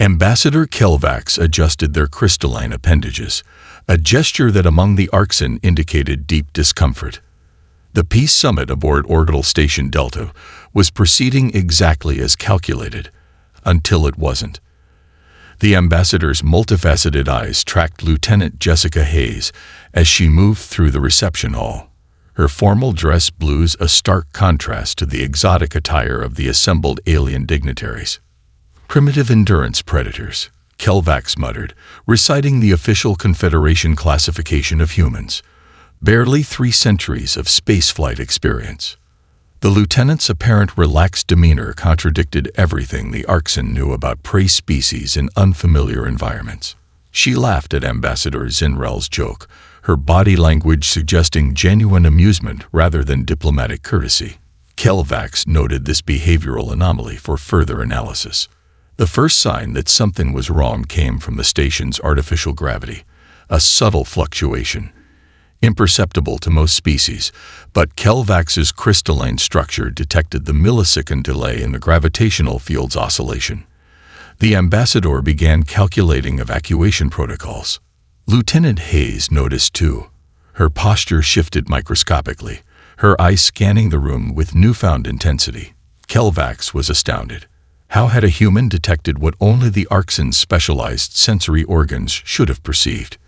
Ambassador Kelvax adjusted their crystalline appendages, a gesture that among the Arxen indicated deep discomfort. The peace summit aboard Orbital Station Delta was proceeding exactly as calculated, until it wasn't. The ambassador's multifaceted eyes tracked Lieutenant Jessica Hayes as she moved through the reception hall. Her formal dress blues a stark contrast to the exotic attire of the assembled alien dignitaries. "Primitive endurance predators," Kelvax muttered, reciting the official Confederation classification of humans. Barely 3 centuries of spaceflight experience. The lieutenant's apparent relaxed demeanor contradicted everything the Arxen knew about prey species in unfamiliar environments. She laughed at Ambassador Zinrel's joke, her body language suggesting genuine amusement rather than diplomatic courtesy. Kelvax noted this behavioral anomaly for further analysis. The first sign that something was wrong came from the station's artificial gravity, a subtle fluctuation, imperceptible to most species, but Kelvax's crystalline structure detected the millisecond delay in the gravitational field's oscillation. The ambassador began calculating evacuation protocols. Lieutenant Hayes noticed too. Her posture shifted microscopically, her eyes scanning the room with newfound intensity. Kelvax was astounded. How had a human detected what only the Arxen's specialized sensory organs should have perceived?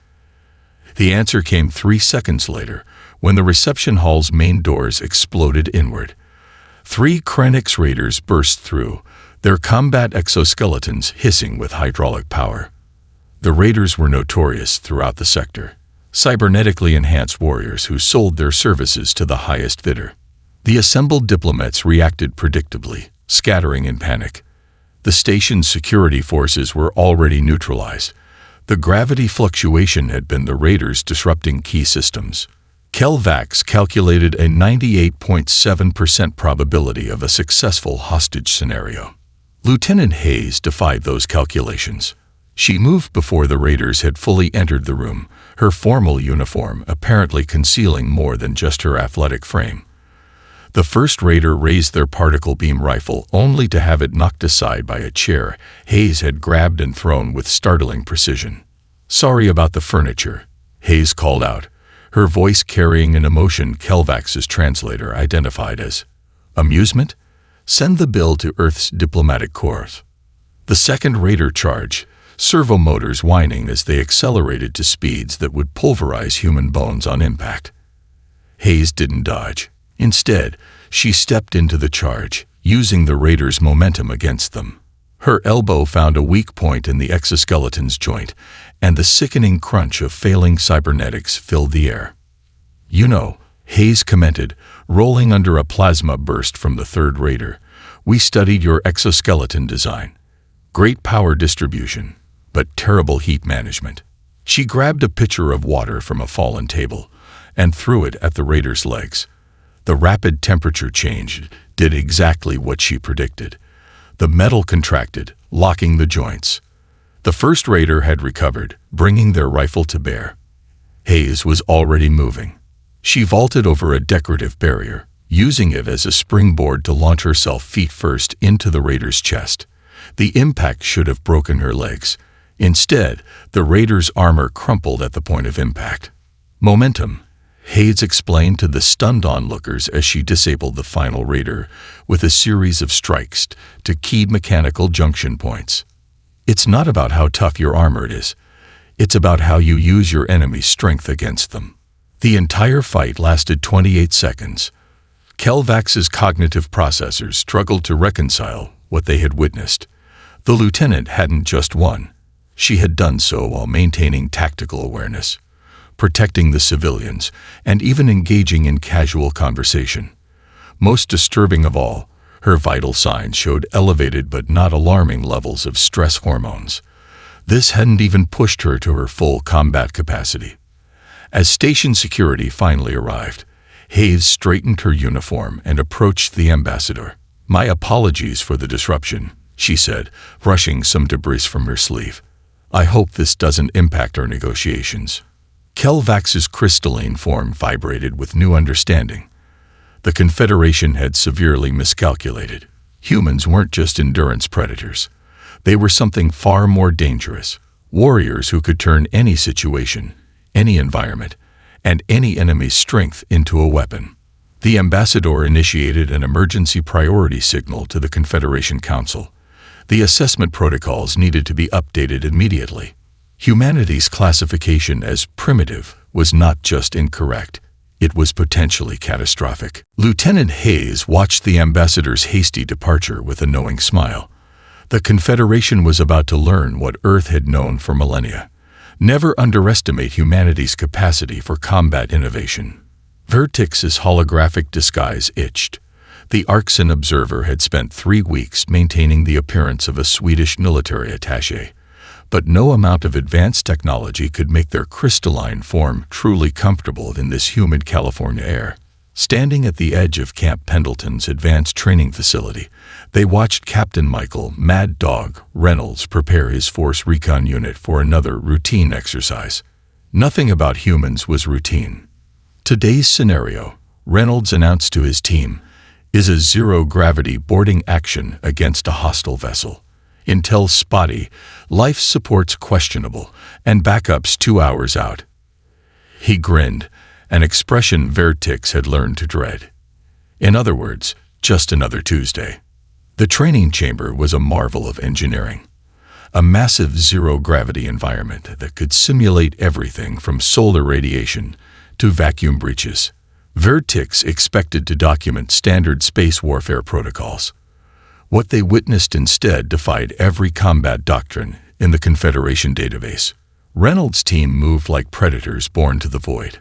The answer came 3 seconds later, when the reception hall's main doors exploded inward. 3 Krenix raiders burst through, their combat exoskeletons hissing with hydraulic power. The raiders were notorious throughout the sector, cybernetically enhanced warriors who sold their services to the highest bidder. The assembled diplomats reacted predictably, scattering in panic. The station's security forces were already neutralized. The gravity fluctuation had been the raiders disrupting key systems. Kelvax calculated a 98.7% probability of a successful hostage scenario. Lieutenant Hayes defied those calculations. She moved before the raiders had fully entered the room, her formal uniform apparently concealing more than just her athletic frame. The first raider raised their particle beam rifle only to have it knocked aside by a chair Hayes had grabbed and thrown with startling precision. "Sorry about the furniture," Hayes called out, her voice carrying an emotion Kelvax's translator identified as amusement. "Send the bill to Earth's diplomatic corps." The second raider charged, servo motors whining as they accelerated to speeds that would pulverize human bones on impact. Hayes didn't dodge. Instead, she stepped into the charge, using the raiders' momentum against them. Her elbow found a weak point in the exoskeleton's joint, and the sickening crunch of failing cybernetics filled the air. "You know," Hayes commented, rolling under a plasma burst from the third raider, "we studied your exoskeleton design. Great power distribution, but terrible heat management." She grabbed a pitcher of water from a fallen table and threw it at the raider's legs. The rapid temperature change did exactly what she predicted. The metal contracted, locking the joints. The first raider had recovered, bringing their rifle to bear. Hayes was already moving. She vaulted over a decorative barrier, using it as a springboard to launch herself feet first into the raider's chest. The impact should have broken her legs. Instead, the raider's armor crumpled at the point of impact. "Momentum," Hayes explained to the stunned onlookers as she disabled the final raider with a series of strikes to keyed mechanical junction points. "It's not about how tough your armor is. It's about how you use your enemy's strength against them." The entire fight lasted 28 seconds. Kelvax's cognitive processors struggled to reconcile what they had witnessed. The lieutenant hadn't just won. She had done so while maintaining tactical awareness, protecting the civilians, and even engaging in casual conversation. Most disturbing of all, her vital signs showed elevated but not alarming levels of stress hormones. This hadn't even pushed her to her full combat capacity. As station security finally arrived, Hayes straightened her uniform and approached the ambassador. "My apologies for the disruption," she said, brushing some debris from her sleeve. "I hope this doesn't impact our negotiations." Kelvax's crystalline form vibrated with new understanding. The Confederation had severely miscalculated. Humans weren't just endurance predators. They were something far more dangerous, warriors who could turn any situation, any environment, and any enemy's strength into a weapon. The ambassador initiated an emergency priority signal to the Confederation Council. The assessment protocols needed to be updated immediately. Humanity's classification as primitive was not just incorrect, it was potentially catastrophic. Lieutenant Hayes watched the ambassador's hasty departure with a knowing smile. The Confederation was about to learn what Earth had known for millennia. Never underestimate humanity's capacity for combat innovation. Vertix's holographic disguise itched. The Arxan observer had spent 3 weeks maintaining the appearance of a Swedish military attaché, but no amount of advanced technology could make their crystalline form truly comfortable in this humid California air. Standing at the edge of Camp Pendleton's advanced training facility, they watched Captain Michael "Mad Dog" Reynolds prepare his Force Recon unit for another routine exercise. Nothing about humans was routine. Today's scenario, Reynolds announced to his team, is a zero-gravity boarding action against a hostile vessel. Intel spotty, life support's questionable, and backups 2 hours out. He grinned, an expression Vertix had learned to dread. In other words, just another Tuesday. The training chamber was a marvel of engineering. A massive zero-gravity environment that could simulate everything from solar radiation to vacuum breaches. Vertix expected to document standard space warfare protocols. What they witnessed instead defied every combat doctrine in the Confederation database. Reynolds' team moved like predators born to the void.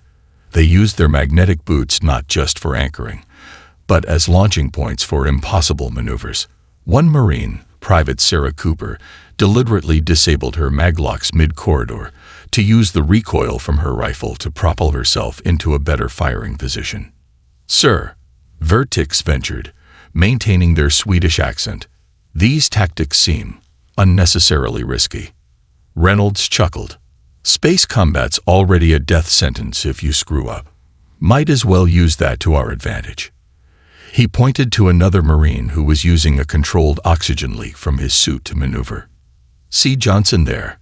They used their magnetic boots not just for anchoring, but as launching points for impossible maneuvers. One Marine, Private Sarah Cooper, deliberately disabled her maglocks mid-corridor to use the recoil from her rifle to propel herself into a better firing position. "Sir," Vertix ventured, maintaining their Swedish accent, "these tactics seem unnecessarily risky." Reynolds chuckled. "Space combat's already a death sentence if you screw up. Might as well use that to our advantage." He pointed to another Marine who was using a controlled oxygen leak from his suit to maneuver. "See Johnson there?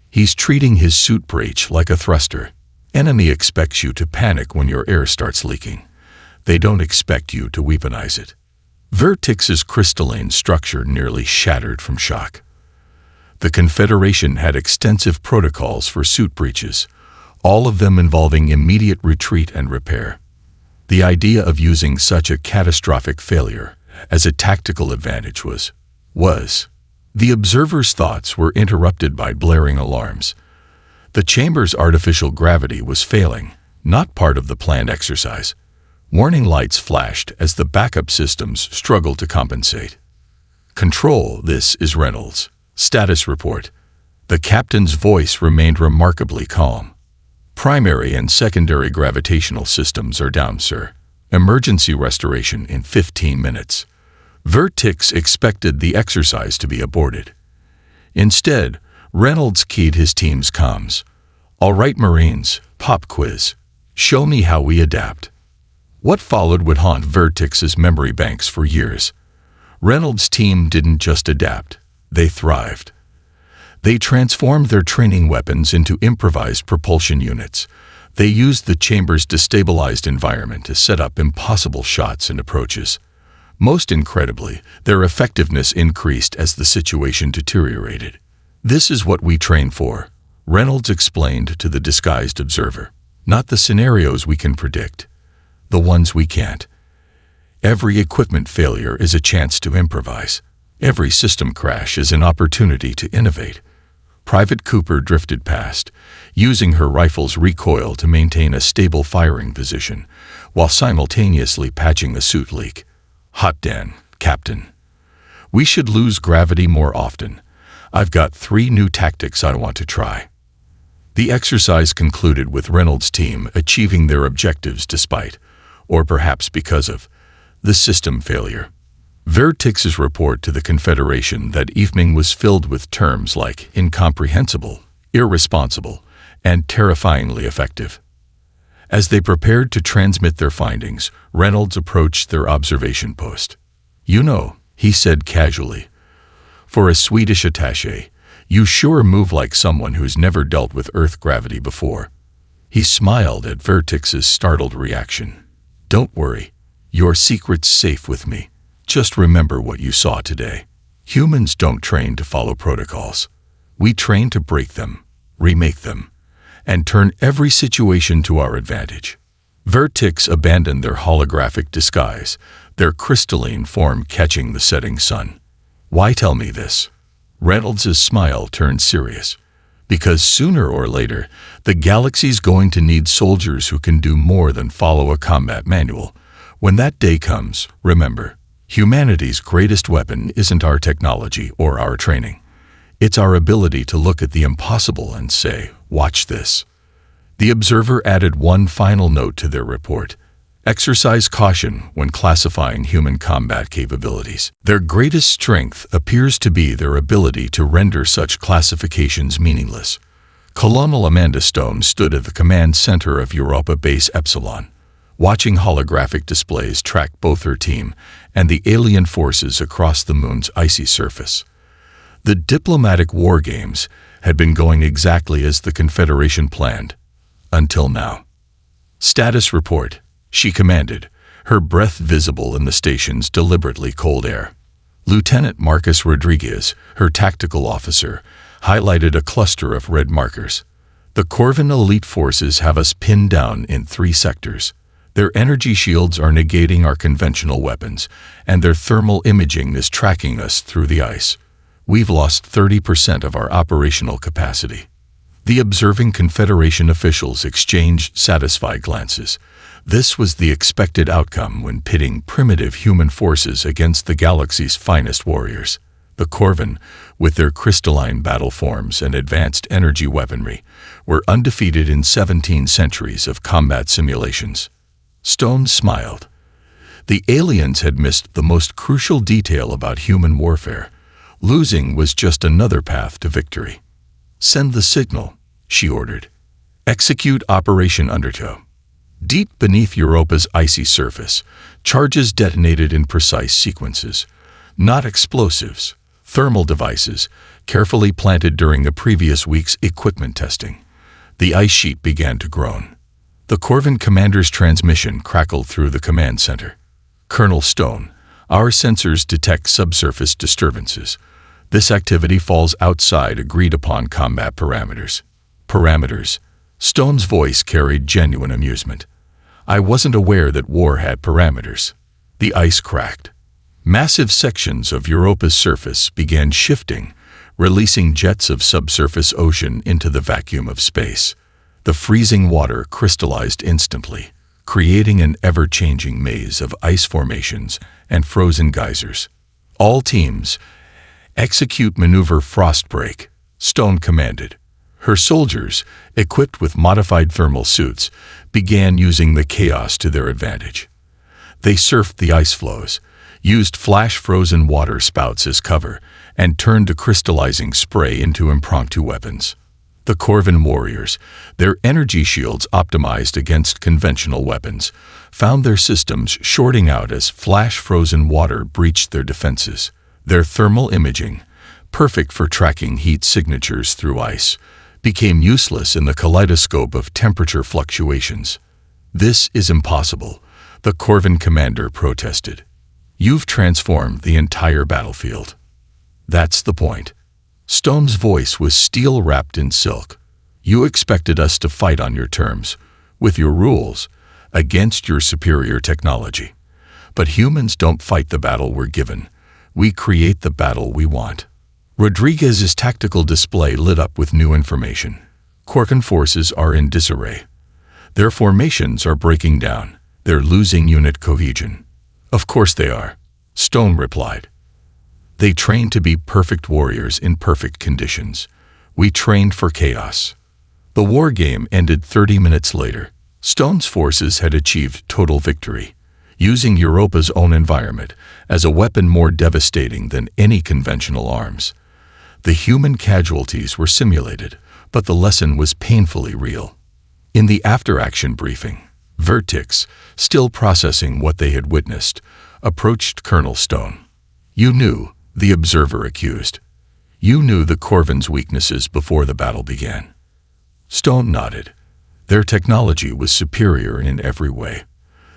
He's treating his suit breach like a thruster. Enemy expects you to panic when your air starts leaking. They don't expect you to weaponize it." Vertix's crystalline structure nearly shattered from shock. The Confederation had extensive protocols for suit breaches, all of them involving immediate retreat and repair. The idea of using such a catastrophic failure as a tactical advantage was. The observer's thoughts were interrupted by blaring alarms. The chamber's artificial gravity was failing, not part of the planned exercise. Warning lights flashed as the backup systems struggled to compensate. "Control, this is Reynolds. Status report." The captain's voice remained remarkably calm. "Primary and secondary gravitational systems are down, sir. Emergency restoration in 15 minutes. Vertix expected the exercise to be aborted. Instead, Reynolds keyed his team's comms. "All right, Marines, pop quiz. Show me how we adapt." What followed would haunt Vertix's memory banks for years. Reynolds' team didn't just adapt, they thrived. They transformed their training weapons into improvised propulsion units. They used the chamber's destabilized environment to set up impossible shots and approaches. Most incredibly, their effectiveness increased as the situation deteriorated. "This is what we train for," Reynolds explained to the disguised observer. "Not the scenarios we can predict, the ones we can't. Every equipment failure is a chance to improvise. Every system crash is an opportunity to innovate." Private Cooper drifted past, using her rifle's recoil to maintain a stable firing position, while simultaneously patching a suit leak. "Hot Dan, Captain. We should lose gravity more often. I've got 3 new tactics I want to try." The exercise concluded with Reynolds' team achieving their objectives despite, or perhaps because of, the system failure. Vertix's report to the Confederation that evening was filled with terms like incomprehensible, irresponsible, and terrifyingly effective. As they prepared to transmit their findings, Reynolds approached their observation post. "You know," he said casually, For a Swedish attaché, you sure move like someone who's never dealt with Earth gravity before. He smiled at Vertix's startled reaction. Don't worry, your secret's safe with me. Just remember what you saw today. Humans don't train to follow protocols. We train to break them, remake them, and turn every situation to our advantage. Vertix abandoned their holographic disguise, their crystalline form catching the setting sun. Why tell me this? Reynolds's smile turned serious. Because sooner or later, the galaxy's going to need soldiers who can do more than follow a combat manual. When that day comes, remember, humanity's greatest weapon isn't our technology or our training. It's our ability to look at the impossible and say, watch this. The Observer added one final note to their report. Exercise caution when classifying human combat capabilities. Their greatest strength appears to be their ability to render such classifications meaningless. Colonel Amanda Stone stood at the command center of Europa Base Epsilon, watching holographic displays track both her team and the alien forces across the moon's icy surface. The diplomatic war games had been going exactly as the Confederation planned, until now. Status report, she commanded, her breath visible in the station's deliberately cold air. Lieutenant Marcus Rodriguez, her tactical officer, highlighted a cluster of red markers. The Corvin elite forces have us pinned down in 3 sectors. Their energy shields are negating our conventional weapons, and their thermal imaging is tracking us through the ice. We've lost 30% of our operational capacity. The observing Confederation officials exchanged satisfied glances. This was the expected outcome when pitting primitive human forces against the galaxy's finest warriors. The Corvin, with their crystalline battle forms and advanced energy weaponry, were undefeated in 17 centuries of combat simulations. Stone smiled. The aliens had missed the most crucial detail about human warfare. Losing was just another path to victory. Send the signal, she ordered. Execute Operation Undertow. Deep beneath Europa's icy surface, charges detonated in precise sequences. Not explosives, thermal devices, carefully planted during the previous week's equipment testing. The ice sheet began to groan. The Corvin commander's transmission crackled through the command center. Colonel Stone, our sensors detect subsurface disturbances. This activity falls outside agreed-upon combat parameters. Parameters. Stone's voice carried genuine amusement. I wasn't aware that war had parameters. The ice cracked. Massive sections of Europa's surface began shifting, releasing jets of subsurface ocean into the vacuum of space. The freezing water crystallized instantly, creating an ever-changing maze of ice formations and frozen geysers. All teams, execute maneuver Frostbreak, Stone commanded. Her soldiers, equipped with modified thermal suits, began using the chaos to their advantage. They surfed the ice flows, used flash-frozen water spouts as cover, and turned the crystallizing spray into impromptu weapons. The Corvin warriors, their energy shields optimized against conventional weapons, found their systems shorting out as flash-frozen water breached their defenses. Their thermal imaging, perfect for tracking heat signatures through ice, became useless in the kaleidoscope of temperature fluctuations. This is impossible, the Corvin commander protested. You've transformed the entire battlefield. That's the point. Stone's voice was steel wrapped in silk. You expected us to fight on your terms, with your rules, against your superior technology. But humans don't fight the battle we're given. We create the battle we want. Rodriguez's tactical display lit up with new information. Corvin forces are in disarray. Their formations are breaking down. They're losing unit cohesion. Of course they are, Stone replied. They trained to be perfect warriors in perfect conditions. We trained for chaos. The war game ended 30 minutes later. Stone's forces had achieved total victory, using Europa's own environment as a weapon more devastating than any conventional arms. The human casualties were simulated, but the lesson was painfully real. In the after-action briefing, Vertix, still processing what they had witnessed, approached Colonel Stone. You knew, The observer accused. "You knew the Corvin's weaknesses before the battle began." Stone nodded. Their technology was superior in every way.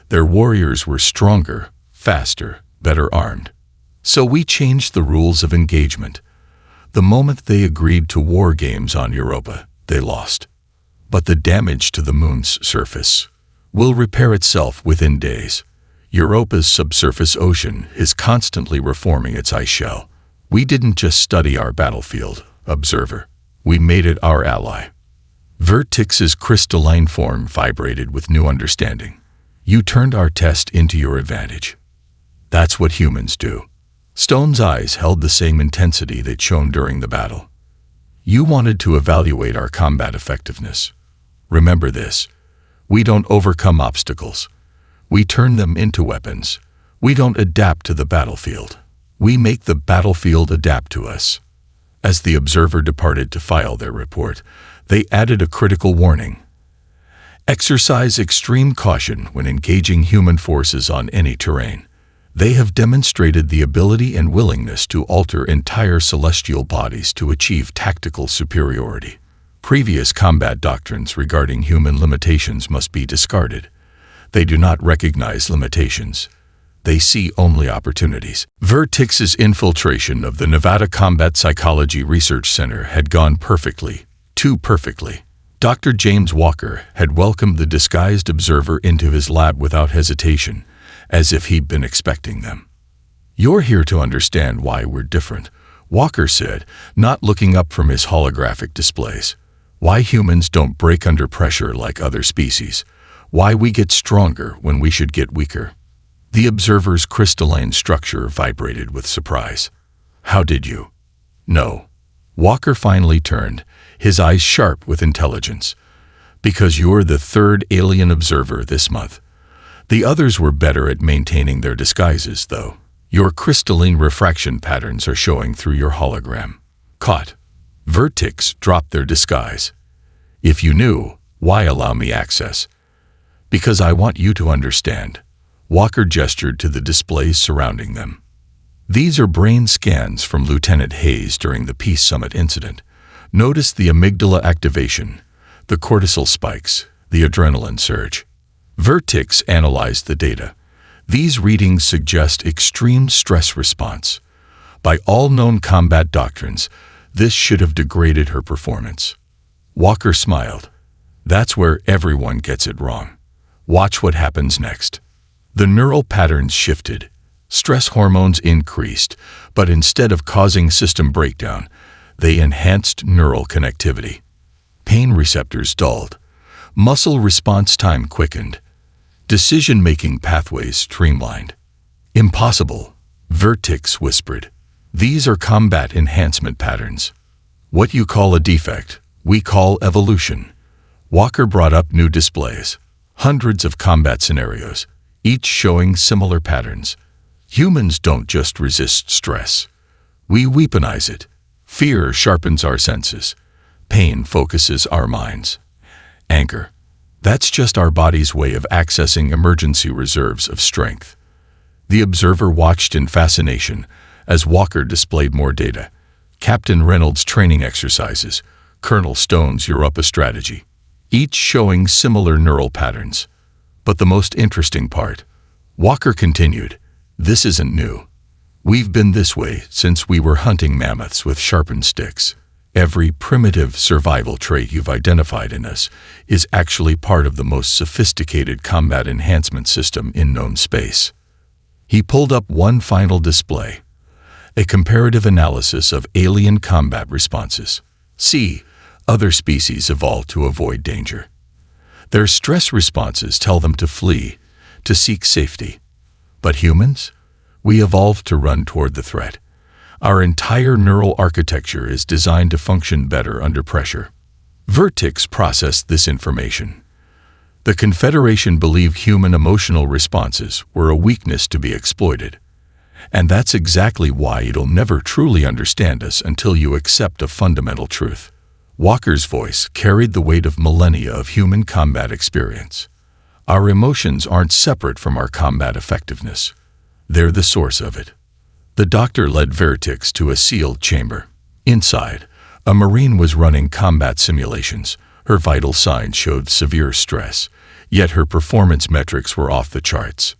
Their warriors were stronger, faster, better armed. So we changed the rules of engagement. The moment they agreed to war games on Europa, they lost. But the damage to the moon's surface will repair itself within days. Europa's subsurface ocean is constantly reforming its ice shell. We didn't just study our battlefield, observer. We made it our ally. Vertix's crystalline form vibrated with new understanding. You turned our test into your advantage. That's what humans do. Stone's eyes held the same intensity they'd shown during the battle. You wanted to evaluate our combat effectiveness. Remember this. We don't overcome obstacles. We turn them into weapons. We don't adapt to the battlefield. We make the battlefield adapt to us. As the observer departed to file their report, they added a critical warning. Exercise extreme caution when engaging human forces on any terrain. They have demonstrated the ability and willingness to alter entire celestial bodies to achieve tactical superiority. Previous combat doctrines regarding human limitations must be discarded. They do not recognize limitations. They see only opportunities. Vertix's infiltration of the Nevada Combat Psychology Research Center had gone perfectly, too perfectly. Dr. James Walker had welcomed the disguised observer into his lab without hesitation, as if he'd been expecting them. "You're here to understand why we're different," Walker said, not looking up from his holographic displays. "Why humans don't break under pressure like other species. Why we get stronger when we should get weaker." The observer's crystalline structure vibrated with surprise. "How did you know?" Walker finally turned, his eyes sharp with intelligence. "Because you're the third alien observer this month. The others were better at maintaining their disguises, though. Your crystalline refraction patterns are showing through your hologram." Caught. Vertix dropped their disguise. "If you knew, why allow me access?" "Because I want you to understand." Walker gestured to the displays surrounding them. "These are brain scans from Lieutenant Hayes during the Peace Summit incident. Notice the amygdala activation, the cortisol spikes, the adrenaline surge." Vertix analyzed the data. These readings suggest extreme stress response. By all known combat doctrines, this should have degraded her performance. Walker smiled. "That's where everyone gets it wrong. Watch what happens next." The neural patterns shifted. Stress hormones increased, but instead of causing system breakdown, they enhanced neural connectivity. Pain receptors dulled. Muscle response time quickened. Decision-making pathways streamlined. "Impossible," Vertix whispered. "These are combat enhancement patterns. What you call a defect, we call evolution." Walker brought up new displays. Hundreds of combat scenarios, each showing similar patterns. Humans don't just resist stress. We weaponize it. Fear sharpens our senses. Pain focuses our minds. Anger. That's just our body's way of accessing emergency reserves of strength. The observer watched in fascination as Walker displayed more data. Captain Reynolds' training exercises, Colonel Stone's Europa strategy, each showing similar neural patterns. But the most interesting part, Walker continued, "This isn't new. We've been this way since we were hunting mammoths with sharpened sticks. Every primitive survival trait you've identified in us is actually part of the most sophisticated combat enhancement system in known space." He pulled up one final display, a comparative analysis of alien combat responses. See, other species evolved to avoid danger. Their stress responses tell them to flee, to seek safety. But humans? We evolved to run toward the threat. Our entire neural architecture is designed to function better under pressure. Vertix processed this information. The Confederation believed human emotional responses were a weakness to be exploited. And that's exactly why it'll never truly understand us until you accept a fundamental truth. Walker's voice carried the weight of millennia of human combat experience. Our emotions aren't separate from our combat effectiveness. They're the source of it. The doctor led Vertix to a sealed chamber. Inside, a Marine was running combat simulations. Her vital signs showed severe stress, yet her performance metrics were off the charts.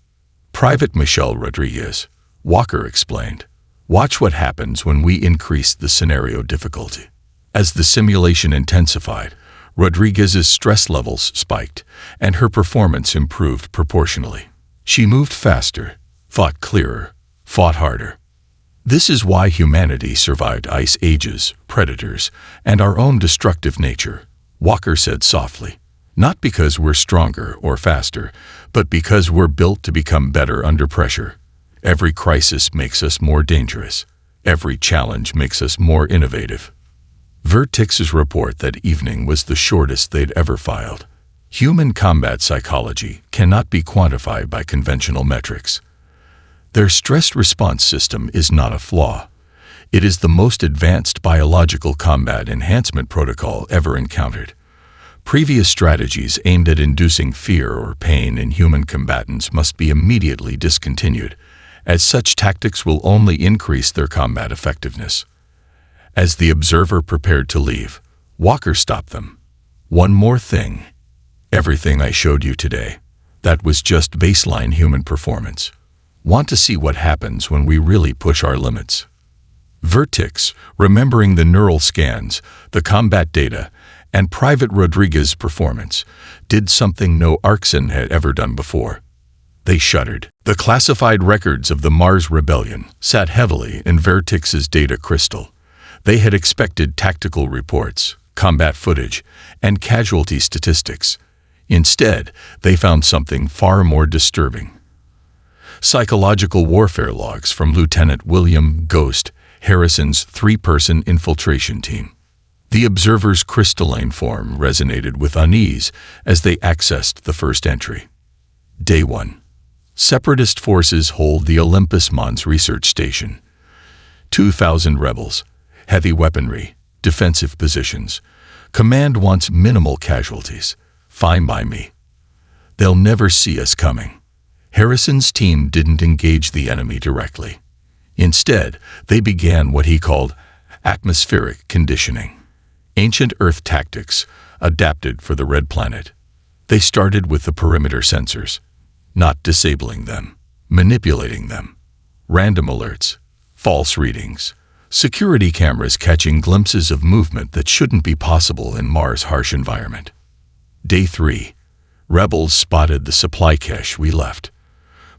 Private Michelle Rodriguez, Walker explained, "Watch what happens when we increase the scenario difficulty." As the simulation intensified, Rodriguez's stress levels spiked, and her performance improved proportionally. She moved faster, thought clearer, fought harder. This is why humanity survived ice ages, predators, and our own destructive nature, Walker said softly. Not because we're stronger or faster, but because we're built to become better under pressure. Every crisis makes us more dangerous. Every challenge makes us more innovative. Vertix's report that evening was the shortest they'd ever filed. Human combat psychology cannot be quantified by conventional metrics. Their stress response system is not a flaw. It is the most advanced biological combat enhancement protocol ever encountered. Previous strategies aimed at inducing fear or pain in human combatants must be immediately discontinued, as such tactics will only increase their combat effectiveness. As the observer prepared to leave, Walker stopped them. "One more thing. Everything I showed you today, that was just baseline human performance. Want to see what happens when we really push our limits?" Vertix, remembering the neural scans, the combat data, and Private Rodriguez's performance, did something no Arcsan had ever done before. They shuddered. The classified records of the Mars Rebellion sat heavily in Vertix's data crystal. They had expected tactical reports, combat footage, and casualty statistics. Instead, they found something far more disturbing. Psychological warfare logs from Lieutenant William "Ghost" Harrison's 3-person infiltration team. The observer's crystalline form resonated with unease as they accessed the first entry. Day 1. Separatist forces hold the Olympus Mons research station. 2,000 rebels. Heavy weaponry, defensive positions. Command wants minimal casualties. Fine by me. They'll never see us coming. Harrison's team didn't engage the enemy directly. Instead, they began what he called atmospheric conditioning. Ancient Earth tactics adapted for the Red Planet. They started with the perimeter sensors, not disabling them, manipulating them. Random alerts, false readings. Security cameras catching glimpses of movement that shouldn't be possible in Mars' harsh environment. Day 3. Rebels spotted the supply cache we left.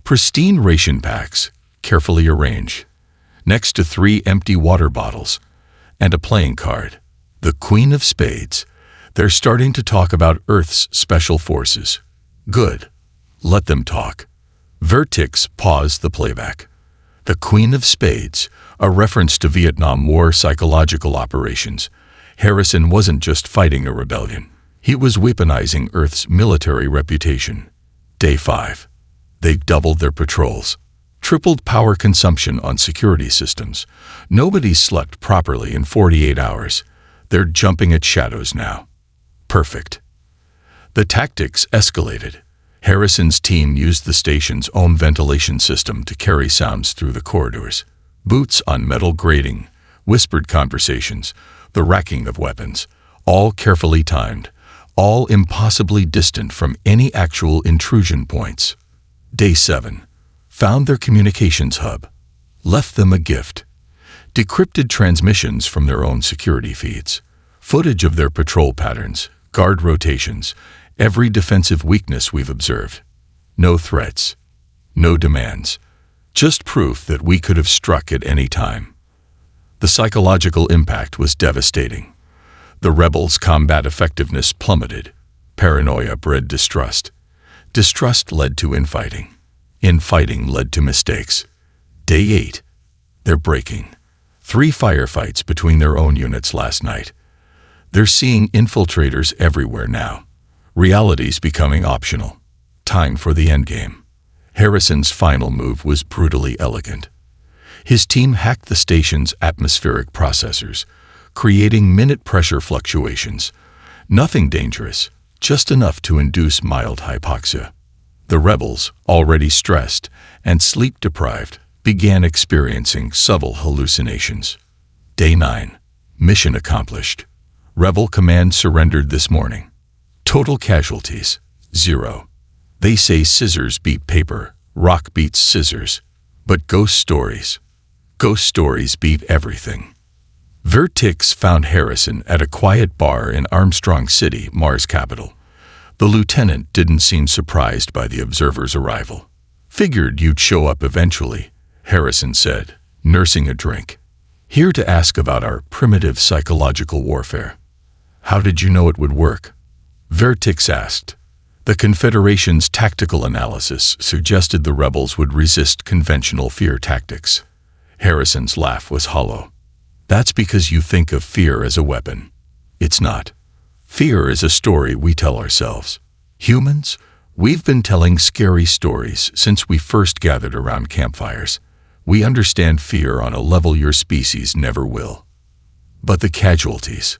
Pristine ration packs, carefully arranged, next to 3 empty water bottles, and a playing card. The Queen of Spades. They're starting to talk about Earth's special forces. Good. Let them talk. Vertix paused the playback. The Queen of Spades, a reference to Vietnam War psychological operations. Harrison wasn't just fighting a rebellion. He was weaponizing Earth's military reputation. Day 5. They doubled their patrols. Tripled power consumption on security systems. Nobody slept properly in 48 hours. They're jumping at shadows now. Perfect. The tactics escalated. Harrison's team used the station's own ventilation system to carry sounds through the corridors. Boots on metal grating, whispered conversations, the racking of weapons, all carefully timed, all impossibly distant from any actual intrusion points. Day 7. Found their communications hub. Left them a gift. Decrypted transmissions from their own security feeds. Footage of their patrol patterns, guard rotations, every defensive weakness we've observed. No threats. No demands. Just proof that we could have struck at any time. The psychological impact was devastating. The rebels' combat effectiveness plummeted. Paranoia bred distrust. Distrust led to infighting. Infighting led to mistakes. Day 8. They're breaking. 3 firefights between their own units last night. They're seeing infiltrators everywhere now. Reality's becoming optional. Time for the endgame. Harrison's final move was brutally elegant. His team hacked the station's atmospheric processors, creating minute pressure fluctuations. Nothing dangerous, just enough to induce mild hypoxia. The rebels, already stressed and sleep-deprived, began experiencing subtle hallucinations. Day 9. Mission accomplished. Rebel Command surrendered this morning. Total casualties, 0. They say scissors beat paper, rock beats scissors. But ghost stories beat everything. Vertix found Harrison at a quiet bar in Armstrong City, Mars' capital. The lieutenant didn't seem surprised by the observer's arrival. Figured you'd show up eventually, Harrison said, nursing a drink. Here to ask about our primitive psychological warfare. How did you know it would work? Vertix asked. The Confederation's tactical analysis suggested the rebels would resist conventional fear tactics. Harrison's laugh was hollow. That's because you think of fear as a weapon. It's not. Fear is a story we tell ourselves. Humans, we've been telling scary stories since we first gathered around campfires. We understand fear on a level your species never will. But the casualties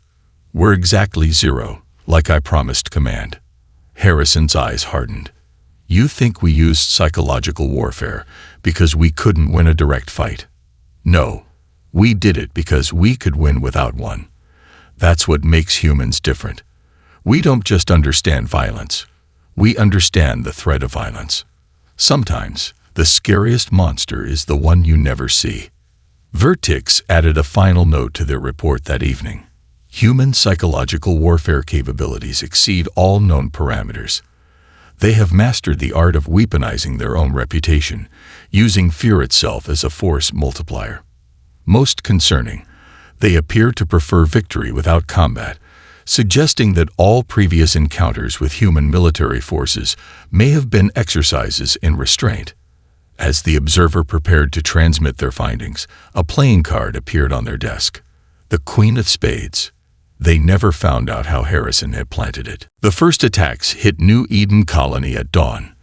were exactly 0, like I promised Command. Harrison's eyes hardened. You think we used psychological warfare because we couldn't win a direct fight? No, we did it because we could win without one. That's what makes humans different. We don't just understand violence. We understand the threat of violence. Sometimes, the scariest monster is the one you never see. Vertix added a final note to their report that evening. Human psychological warfare capabilities exceed all known parameters. They have mastered the art of weaponizing their own reputation, using fear itself as a force multiplier. Most concerning, they appear to prefer victory without combat, suggesting that all previous encounters with human military forces may have been exercises in restraint. As the observer prepared to transmit their findings, a playing card appeared on their desk. The Queen of Spades. They never found out how Harrison had planted it. The first attacks hit New Eden Colony at dawn.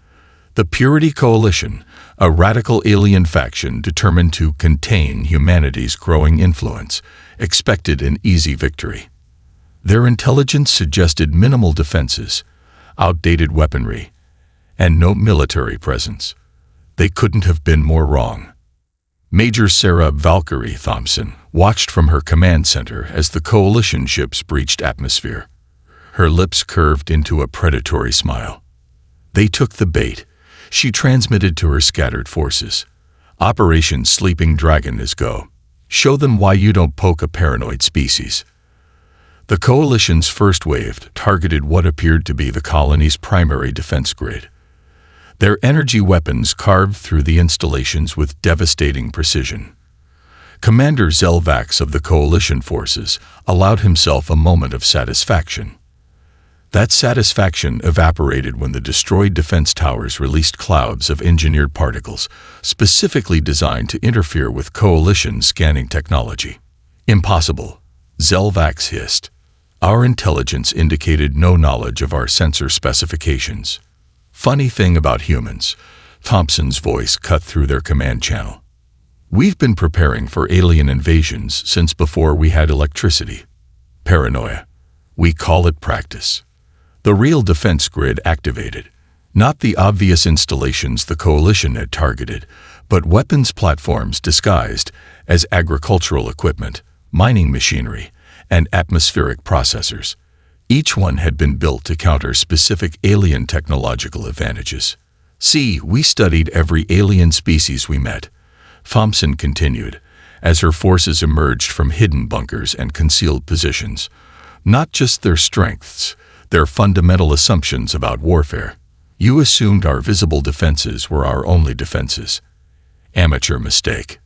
The Purity Coalition, a radical alien faction determined to contain humanity's growing influence, expected an easy victory. Their intelligence suggested minimal defenses, outdated weaponry, and no military presence. They couldn't have been more wrong. Major Sarah Valkyrie Thompson watched from her command center as the coalition ships breached atmosphere. Her lips curved into a predatory smile. They took the bait. She transmitted to her scattered forces. Operation Sleeping Dragon is go. Show them why you don't poke a paranoid species. The coalition's first wave targeted what appeared to be the colony's primary defense grid. Their energy weapons carved through the installations with devastating precision. Commander Zelvax of the coalition forces allowed himself a moment of satisfaction. That satisfaction evaporated when the destroyed defense towers released clouds of engineered particles, specifically designed to interfere with coalition scanning technology. Impossible, Zelvax hissed. Our intelligence indicated no knowledge of our sensor specifications. Funny thing about humans, Thompson's voice cut through their command channel. We've been preparing for alien invasions since before we had electricity. Paranoia. We call it practice. The real defense grid activated. Not the obvious installations the coalition had targeted, but weapons platforms disguised as agricultural equipment, mining machinery, and atmospheric processors. Each one had been built to counter specific alien technological advantages. See, we studied every alien species we met, Thompson continued, as her forces emerged from hidden bunkers and concealed positions. Not just their strengths, their fundamental assumptions about warfare. You assumed our visible defenses were our only defenses. Amateur mistake.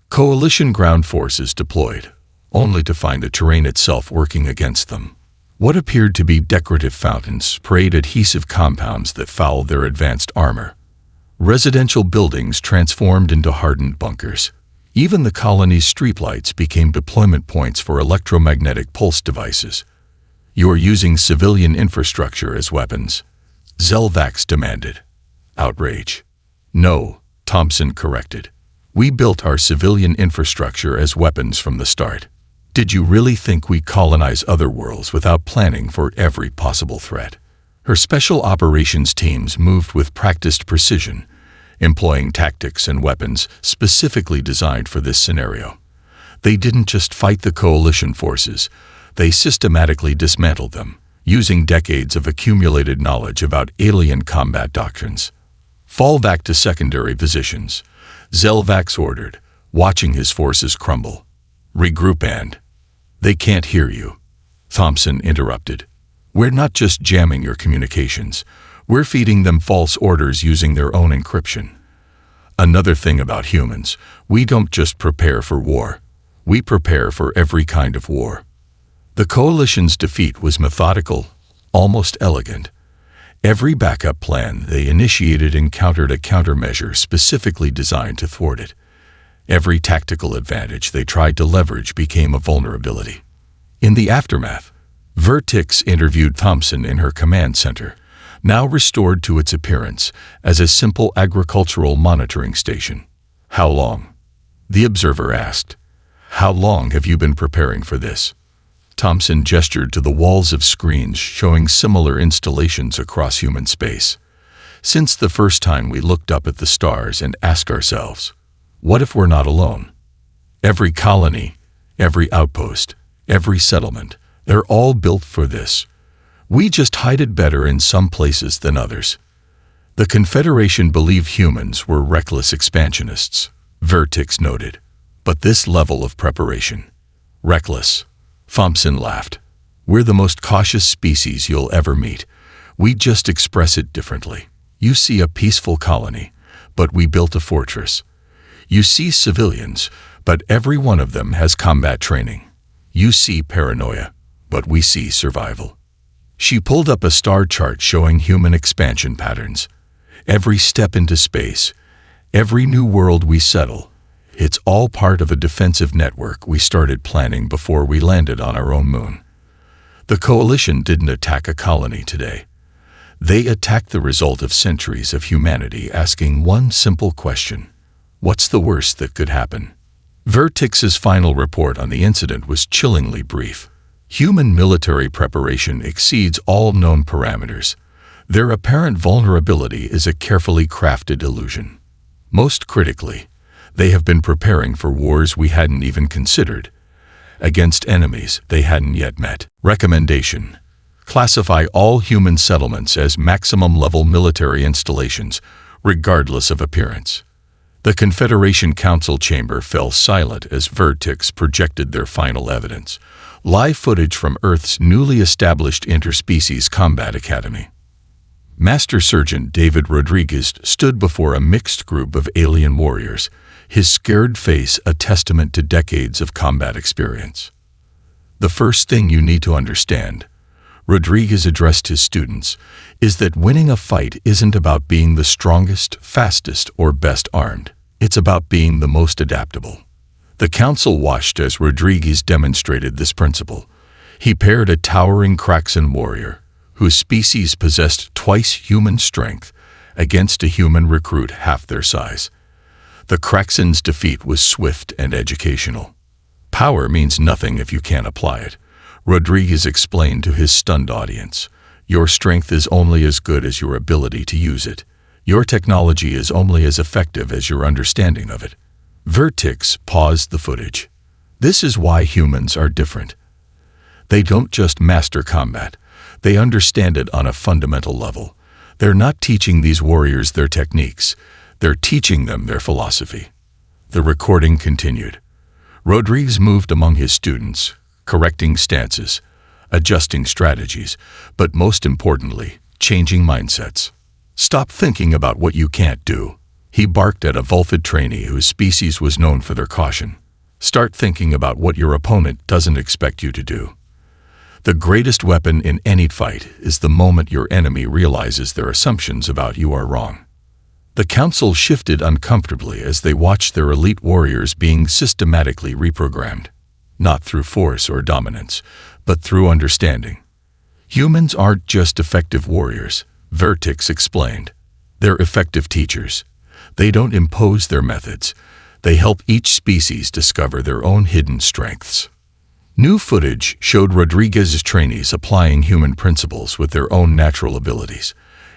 Coalition ground forces deployed, only to find the terrain itself working against them. What appeared to be decorative fountains sprayed adhesive compounds that fouled their advanced armor. Residential buildings transformed into hardened bunkers. Even the colony's streetlights became deployment points for electromagnetic pulse devices. You are using civilian infrastructure as weapons, Zelvax demanded. Outrage. No, Thompson corrected. We built our civilian infrastructure as weapons from the start. Did you really think we colonize other worlds without planning for every possible threat? Her special operations teams moved with practiced precision, employing tactics and weapons specifically designed for this scenario. They didn't just fight the coalition forces, they systematically dismantled them, using decades of accumulated knowledge about alien combat doctrines. "Fall back to secondary positions," Zelvax ordered, watching his forces crumble. "Regroup and—" "They can't hear you," Thompson interrupted. "We're not just jamming your communications, we're feeding them false orders using their own encryption. Another thing about humans, we don't just prepare for war, we prepare for every kind of war." The coalition's defeat was methodical, almost elegant. Every backup plan they initiated encountered a countermeasure specifically designed to thwart it. Every tactical advantage they tried to leverage became a vulnerability. In the aftermath, Vertix interviewed Thompson in her command center, now restored to its appearance as a simple agricultural monitoring station. "How long?" the observer asked. "How long have you been preparing for this?" Thompson gestured to the walls of screens showing similar installations across human space. "Since the first time we looked up at the stars and asked ourselves, what if we're not alone? Every colony, every outpost, every settlement, they're all built for this. We just hide it better in some places than others." The Confederation believed humans were reckless expansionists, Vertix noted. "But this level of preparation, reckless." Thompson laughed. "We're the most cautious species you'll ever meet. We just express it differently. You see a peaceful colony, but we built a fortress. You see civilians, but every one of them has combat training. You see paranoia, but we see survival." She pulled up a star chart showing human expansion patterns. "Every step into space, every new world we settle, it's all part of a defensive network we started planning before we landed on our own moon." The coalition didn't attack a colony today. They attacked the result of centuries of humanity asking one simple question: what's the worst that could happen? Vertix's final report on the incident was chillingly brief. Human military preparation exceeds all known parameters. Their apparent vulnerability is a carefully crafted illusion. Most critically, they have been preparing for wars we hadn't even considered, against enemies they hadn't yet met. Recommendation: classify all human settlements as maximum-level military installations, regardless of appearance. The Confederation Council chamber fell silent as Vertix projected their final evidence, live footage from Earth's newly established Interspecies Combat Academy. Master Sergeant David Rodriguez stood before a mixed group of alien warriors, his scared face a testament to decades of combat experience. "The first thing you need to understand," Rodriguez addressed his students, "is that winning a fight isn't about being the strongest, fastest, or best armed. It's about being the most adaptable." The council watched as Rodriguez demonstrated this principle. He paired a towering Kraxan warrior, whose species possessed twice human strength, against a human recruit half their size. The Kraxan's defeat was swift and educational. "Power means nothing if you can't apply it," Rodriguez explained to his stunned audience. "Your strength is only as good as your ability to use it. Your technology is only as effective as your understanding of it." Vertix paused the footage. "This is why humans are different. They don't just master combat, they understand it on a fundamental level. They're not teaching these warriors their techniques, they're teaching them their philosophy." The recording continued. Rodriguez moved among his students, correcting stances, adjusting strategies, but most importantly, changing mindsets. "Stop thinking about what you can't do," he barked at a Vulfid trainee whose species was known for their caution. "Start thinking about what your opponent doesn't expect you to do. The greatest weapon in any fight is the moment your enemy realizes their assumptions about you are wrong." The council shifted uncomfortably as they watched their elite warriors being systematically reprogrammed, not through force or dominance, but through understanding. "Humans aren't just effective warriors," Vertix explained. "They're effective teachers. They don't impose their methods. They help each species discover their own hidden strengths." New footage showed Rodriguez's trainees applying human principles with their own natural abilities,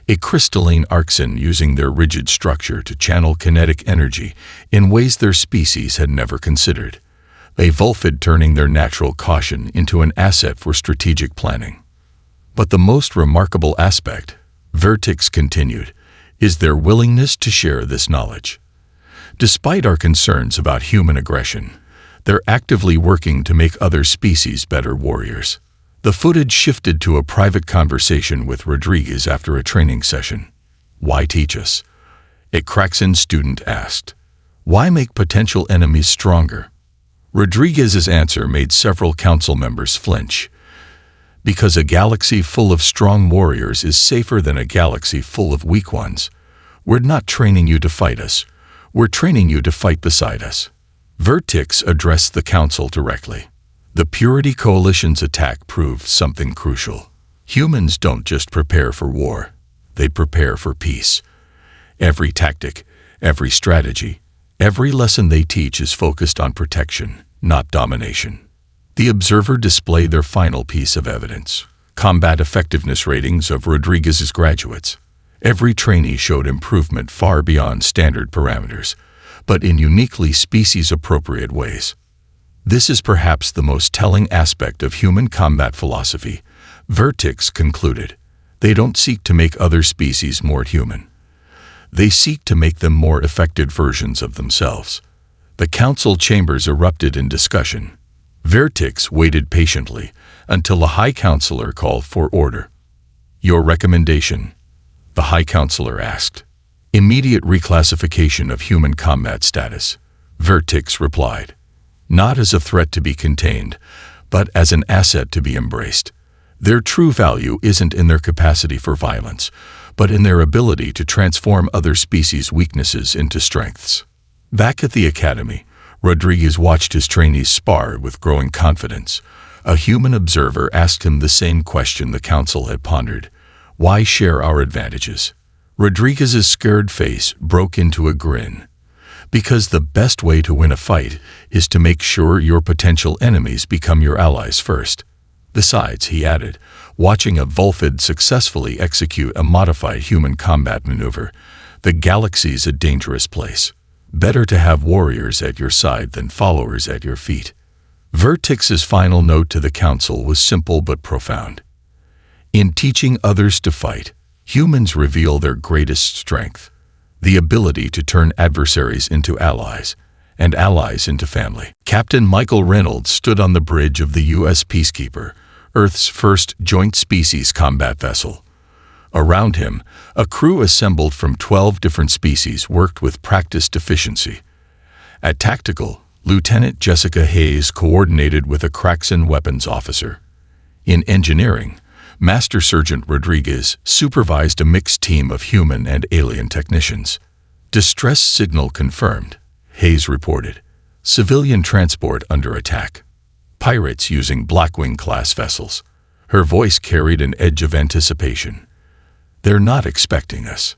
a crystalline Arcsin using their rigid structure to channel kinetic energy in ways their species had never considered, a Vulfid turning their natural caution into an asset for strategic planning. But the most remarkable aspect, Vertix continued, is their willingness to share this knowledge. Despite our concerns about human aggression, they're actively working to make other species better warriors. The footage shifted to a private conversation with Rodriguez after a training session. "Why teach us?" a Craxan student asked. "Why make potential enemies stronger?" Rodriguez's answer made several council members flinch. "Because a galaxy full of strong warriors is safer than a galaxy full of weak ones. We're not training you to fight us. We're training you to fight beside us." Vertix addressed the council directly. The Purity Coalition's attack proved something crucial. Humans don't just prepare for war. They prepare for peace. Every tactic, every strategy, every lesson they teach is focused on protection, not domination. The Observer displayed their final piece of evidence: combat effectiveness ratings of Rodriguez's graduates. Every trainee showed improvement far beyond standard parameters, but in uniquely species-appropriate ways. This is perhaps the most telling aspect of human combat philosophy, Vertix concluded. They don't seek to make other species more human. They seek to make them more effective versions of themselves. The council chambers erupted in discussion. Vertix waited patiently until the High Counselor called for order. "Your recommendation?" the High Counselor asked. "Immediate reclassification of human combat status," Vertix replied. "Not as a threat to be contained, but as an asset to be embraced. Their true value isn't in their capacity for violence, but in their ability to transform other species' weaknesses into strengths." Back at the academy, Rodriguez watched his trainees spar with growing confidence. A human observer asked him the same question the council had pondered: "Why share our advantages?" Rodriguez's scared face broke into a grin. "Because the best way to win a fight is to make sure your potential enemies become your allies first." Besides, he added, watching a Vulfid successfully execute a modified human combat maneuver, the galaxy's a dangerous place. Better to have warriors at your side than followers at your feet. Vertix's final note to the council was simple but profound. In teaching others to fight, humans reveal their greatest strength: the ability to turn adversaries into allies, and allies into family. Captain Michael Reynolds stood on the bridge of the U.S. Peacekeeper, Earth's first joint species combat vessel. Around him, a crew assembled from 12 different species worked with practiced efficiency. At Tactical, Lieutenant Jessica Hayes coordinated with a Craxan weapons officer. In engineering, Master Sergeant Rodriguez supervised a mixed team of human and alien technicians. "Distress signal confirmed," Hayes reported. "Civilian transport under attack. Pirates using Blackwing-class vessels." Her voice carried an edge of anticipation. "They're not expecting us."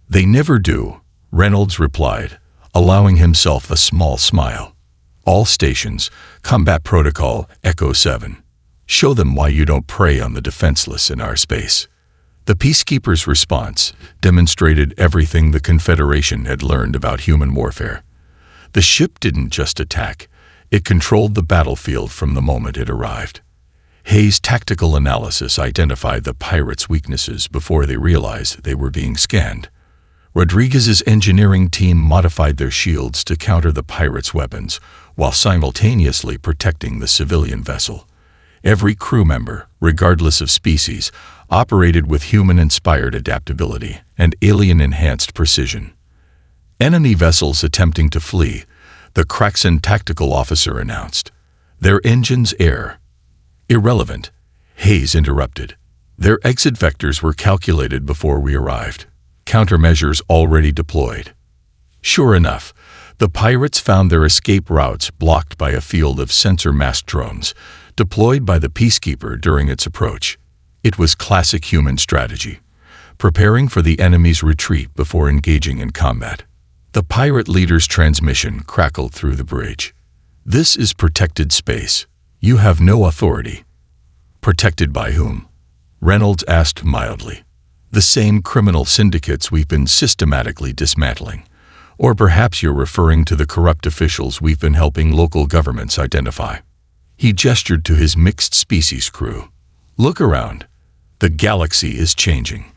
"They never do," Reynolds replied, allowing himself a small smile. "All stations, Combat Protocol, Echo 7. Show them why you don't prey on the defenseless in our space." The Peacekeeper's response demonstrated everything the Confederation had learned about human warfare. The ship didn't just attack, it controlled the battlefield from the moment it arrived. Hayes' tactical analysis identified the pirates' weaknesses before they realized they were being scanned. Rodriguez's engineering team modified their shields to counter the pirates' weapons, while simultaneously protecting the civilian vessel. Every crew member, regardless of species, operated with human-inspired adaptability and alien-enhanced precision. Enemy vessels attempting to flee, the Craxan tactical officer announced. "Their engines air." "Irrelevant," Hayes interrupted. "Their exit vectors were calculated before we arrived. Countermeasures already deployed." Sure enough, the pirates found their escape routes blocked by a field of sensor-masked drones, deployed by the Peacekeeper during its approach. It was classic human strategy, preparing for the enemy's retreat before engaging in combat. The pirate leader's transmission crackled through the bridge. "This is protected space. You have no authority." "Protected by whom?" Reynolds asked mildly. The same criminal syndicates we've been systematically dismantling. Or perhaps you're referring to the corrupt officials we've been helping local governments identify. He gestured to his mixed-species crew. Look around. The galaxy is changing.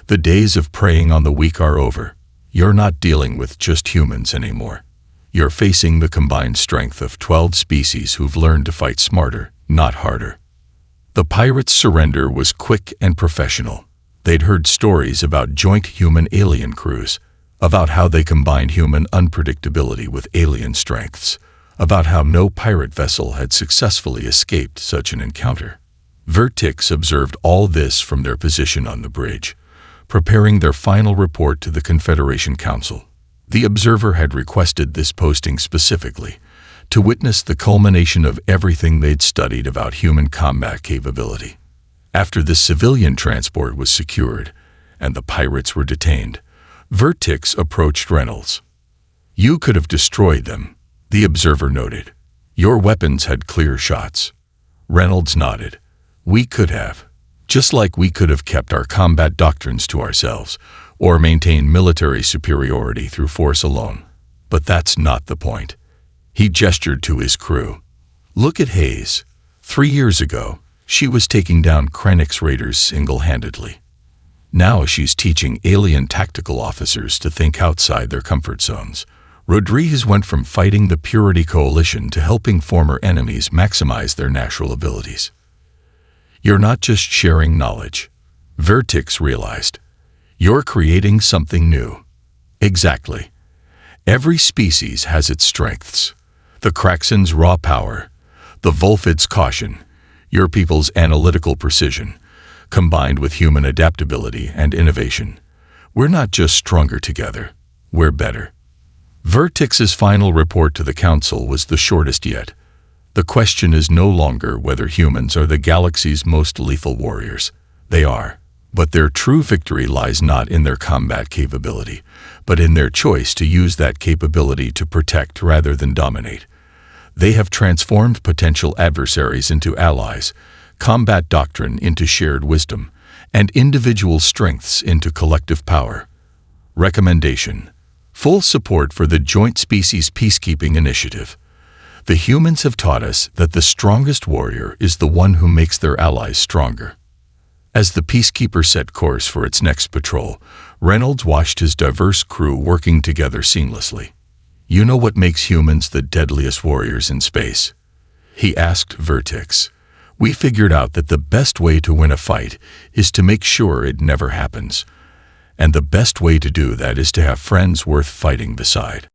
The days of preying on the weak are over. You're not dealing with just humans anymore. You're facing the combined strength of 12 species who've learned to fight smarter, not harder. The pirates' surrender was quick and professional. They'd heard stories about joint human-alien crews, about how they combined human unpredictability with alien strengths, about how no pirate vessel had successfully escaped such an encounter. Vertix observed all this from their position on the bridge, preparing their final report to the Confederation Council. The observer had requested this posting specifically to witness the culmination of everything they'd studied about human combat capability. After the civilian transport was secured and the pirates were detained, Vertix approached Reynolds. "You could have destroyed them," the observer noted. "Your weapons had clear shots." Reynolds nodded. "We could have. Just like we could have kept our combat doctrines to ourselves, or maintained military superiority through force alone. But that's not the point." He gestured to his crew. "Look at Hayes. 3 years ago, she was taking down Krennic's raiders single-handedly. Now she's teaching alien tactical officers to think outside their comfort zones. Rodriguez went from fighting the Purity Coalition to helping former enemies maximize their natural abilities." "You're not just sharing knowledge," Vertix realized. "You're creating something new." "Exactly. Every species has its strengths. The Kraxen's raw power, the Volfid's caution, your people's analytical precision, combined with human adaptability and innovation. We're not just stronger together, we're better." Vertix's final report to the Council was the shortest yet. The question is no longer whether humans are the galaxy's most lethal warriors. They are. But their true victory lies not in their combat capability, but in their choice to use that capability to protect rather than dominate. They have transformed potential adversaries into allies, combat doctrine into shared wisdom, and individual strengths into collective power. Recommendation: full support for the Joint Species Peacekeeping Initiative. The humans have taught us that the strongest warrior is the one who makes their allies stronger. As the Peacekeeper set course for its next patrol, Reynolds watched his diverse crew working together seamlessly. "You know what makes humans the deadliest warriors in space?" he asked Vertix. "We figured out that the best way to win a fight is to make sure it never happens. And the best way to do that is to have friends worth fighting beside."